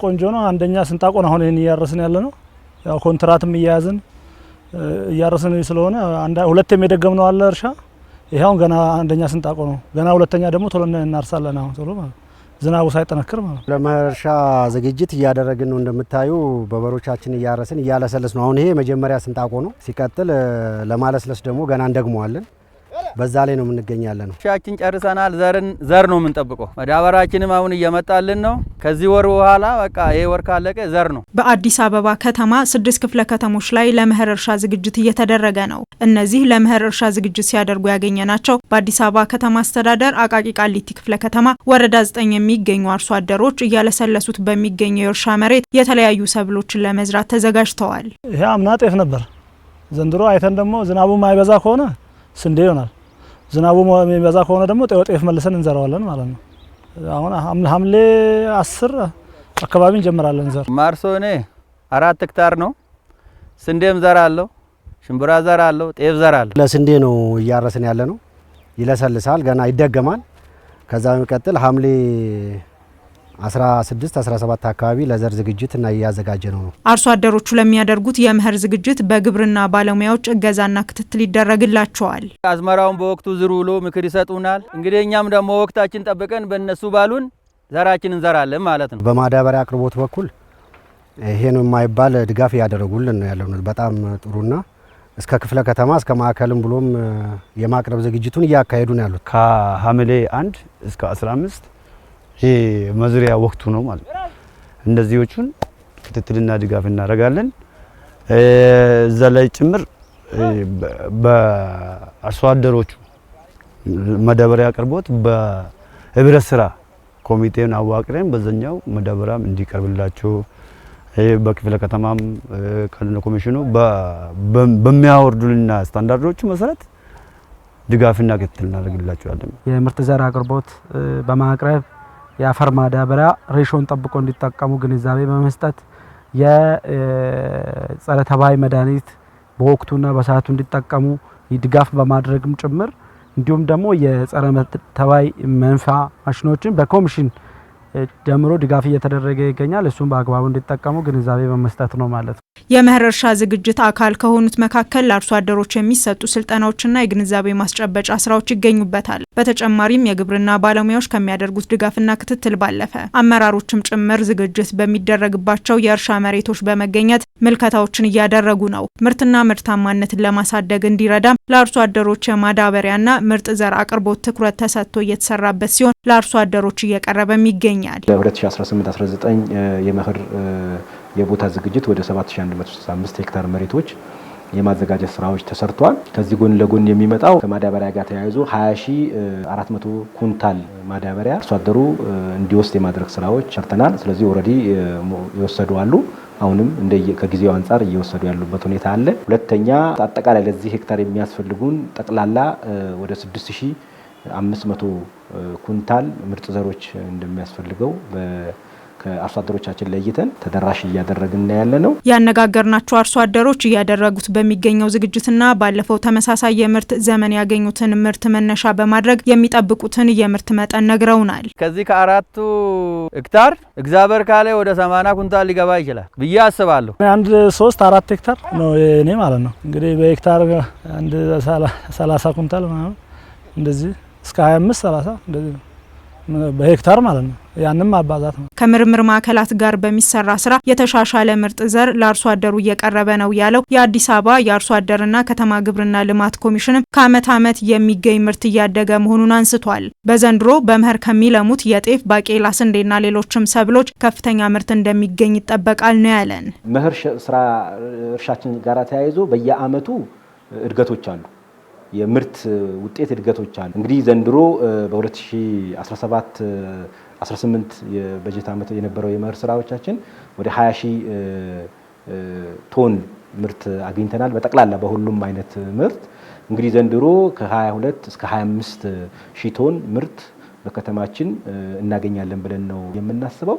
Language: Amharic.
ቆንጆ ነው። አንደኛ ስንጣቆ ነው አሁን ይሄን እያረስን ያለ ነው። ያው ኮንትራትም እያረስን ስለሆነ ሁለተኛ የደገምነው አለ እርሻ። ይሄው ገና አንደኛ ስንጣቆ ነው። ገና ሁለተኛ ደግሞ ቶሎ እናርሳለን አሁን ቶሎ ማለት ዝናቡ ሳይጠነክር ማለት ነው። ለመኸር እርሻ ዝግጅት እያደረግን ነው። እንደምታዩ በበሮቻችን እያረስን እያለሰለስ ነው። አሁን ይሄ መጀመሪያ ስንጣቆ ነው። ሲቀጥል ለማለስለስ ደግሞ ገና እንደግመዋለን። በዛ ላይ ነው የምንገኛለን። እርሻችን ጨርሰናል። ዘር ነው የምንጠብቀው። መዳበራችንም አሁን እየመጣልን ነው። ከዚህ ወር በኋላ በቃ ይሄ ወር ካለቀ ዘር ነው። በአዲስ አበባ ከተማ 6 ክፍለ ከተሞች ላይ ለመኸር እርሻ ዝግጅት እየተደረገ ነው። እነዚህ ለመኸር እርሻ ዝግጅት ሲያደርጉ ያገኘናቸው በአዲስ አበባ ከተማ አስተዳደር አቃቂ ቃሊቲ ክፍለ ከተማ ወረዳ 9 የሚገኙ አርሶ አደሮች እያለሰለሱት በሚገኘው የእርሻ መሬት የተለያዩ ሰብሎችን ለመዝራት ተዘጋጅተዋል። ይሄ አምና ጤፍ ነበር። ዘንድሮ አይተን ደግሞ ዝናቡ ማይበዛ ከሆነ ስንዴ ይሆናል። ዝናቡ የሚበዛ ከሆነ ደግሞ ጤፍ መልሰን እንዘራዋለን ማለት ነው። አሁን ሐምሌ 10 አካባቢ እንጀምራለን ዘር። ማርሶ እኔ 4 ሄክታር ነው። ስንዴም ዘራለሁ፣ ሽምብራ ዘራለሁ፣ ጤፍ ዘራለሁ። ለስንዴ ነው እያረስን ያለ ነው። ይለሰልሳል፣ ገና ይደገማል። ከዛ በመቀጠል ሐምሌ 16 17 አካባቢ ለዘር ዝግጅት እና እያዘጋጀ ነው። አርሶ አደሮቹ ለሚያደርጉት የመኸር ዝግጅት በግብርና ባለሙያዎች እገዛና ክትትል ይደረግላቸዋል። አዝመራውን በወቅቱ ዝሩ ብሎ ምክር ይሰጡናል። እንግዲህ እኛም ደግሞ ወቅታችን ጠብቀን በእነሱ ባሉን ዘራችን እንዘራለን ማለት ነው። በማዳበሪያ አቅርቦት በኩል ይሄ ነው የማይባል ድጋፍ እያደረጉልን ነው ያለው። በጣም ጥሩና እስከ ክፍለ ከተማ እስከ ማዕከልም ብሎም የማቅረብ ዝግጅቱን እያካሄዱ ነው ያሉት። ከሐምሌ 1 እስከ 15 ይሄ መዝሪያ ወቅቱ ነው ማለት ነው። እንደዚህዎቹን ክትትልና ድጋፍ እናደርጋለን። እዛ ላይ ጭምር በአርሶ አደሮቹ ማዳበሪያ አቅርቦት በህብረት ስራ ኮሚቴን አዋቅረን በዛኛው ማዳበሪያም እንዲቀርብላቸው በክፍለ ከተማም ከነ ኮሚሽኑ በሚያወርዱልና ስታንዳርዶቹ መሰረት ድጋፍና ክትትል እናደርግላቸዋለን። የምርጥ ዘር አቅርቦት በማቅረብ የአፈር ማዳበሪያ ሬሾን ጠብቆ እንዲጠቀሙ ግንዛቤ በመስጠት የጸረ ተባይ መድኃኒት በወቅቱና በሰዓቱ እንዲጠቀሙ ድጋፍ በማድረግም ጭምር እንዲሁም ደግሞ የጸረ ተባይ መንፋ ማሽኖችን በኮሚሽን ጀምሮ ድጋፍ እየተደረገ ይገኛል። እሱም በአግባቡ እንዲጠቀሙ ግንዛቤ በመስጠት ነው ማለት ነው። የመኸር እርሻ ዝግጅት አካል ከሆኑት መካከል ለአርሶ አደሮች የሚሰጡ ስልጠናዎችና የግንዛቤ ማስጨበጫ ስራዎች ይገኙበታል። በተጨማሪም የግብርና ባለሙያዎች ከሚያደርጉት ድጋፍና ክትትል ባለፈ አመራሮችም ጭምር ዝግጅት በሚደረግባቸው የእርሻ መሬቶች በመገኘት ምልከታዎችን እያደረጉ ነው። ምርትና ምርታማነትን ለማሳደግ እንዲረዳም ለአርሶ አደሮች የማዳበሪያና ምርጥ ዘር አቅርቦት ትኩረት ተሰጥቶ እየተሰራበት ሲሆን ለአርሶ አደሮች እየቀረበም ይገኛል። ለ2018-19 የመኸር የቦታ ዝግጅት ወደ 7165 ሄክታር መሬቶች የማዘጋጀት ስራዎች ተሰርቷል። ከዚህ ጎን ለጎን የሚመጣው ከማዳበሪያ ጋር ተያይዞ 20400 ኩንታል ማዳበሪያ አርሶ አደሩ እንዲወስድ የማድረግ ስራዎች ሰርተናል። ስለዚህ ኦልሬዲ ይወሰዱ አሉ። አሁንም ከጊዜው አንፃር እየወሰዱ ያሉበት ሁኔታ አለ። ሁለተኛ አጠቃላይ ለዚህ ሄክታር የሚያስፈልጉን ጠቅላላ ወደ 6500 ኩንታል ምርጥ ዘሮች እንደሚያስፈልገው ከአርሶ አደሮቻችን ለይተን ተደራሽ እያደረግን ያለ ነው። ያነጋገርናቸው አርሶ አደሮች እያደረጉት በሚገኘው ዝግጅትና ባለፈው ተመሳሳይ የምርት ዘመን ያገኙትን ምርት መነሻ በማድረግ የሚጠብቁትን የምርት መጠን ነግረውናል። ከዚህ ከ4 ሄክታር እግዚአብሔር ካለ ወደ 80 ኩንታል ሊገባ ይችላል ብዬ አስባለሁ። አንድ 3-4 ሄክታር ነው እኔ ማለት ነው። እንግዲህ በሄክታር አንድ 30 ኩንታል ማለት እንደዚህ እስከ 25-30 እንደዚህ ነው በሄክታር ማለት ነው። ያንም ማባዛት ነው። ከምርምር ማዕከላት ጋር በሚሰራ ስራ የተሻሻለ ምርጥ ዘር ለአርሶ አደሩ እየቀረበ ነው ያለው የአዲስ አበባ የአርሶ አደርና ከተማ ግብርና ልማት ኮሚሽንም ከዓመት ዓመት የሚገኝ ምርት እያደገ መሆኑን አንስቷል። በዘንድሮ በመኸር ከሚለሙት የጤፍ፣ ባቄላ፣ ስንዴና ሌሎችም ሰብሎች ከፍተኛ ምርት እንደሚገኝ ይጠበቃል ነው ያለን። መኸር ስራ እርሻችን ጋር ተያይዞ በየአመቱ እድገቶች አሉ። የምርት ውጤት እድገቶች አሉ። እንግዲህ ዘንድሮ በ2017-18 የበጀት ዓመት የነበረው የመኸር ስራዎቻችን ወደ 20000 ቶን ምርት አግኝተናል። በጠቅላላ በሁሉም አይነት ምርት እንግዲህ ዘንድሮ ከ22 እስከ 25000 ቶን ምርት በከተማችን እናገኛለን ብለን ነው የምናስበው።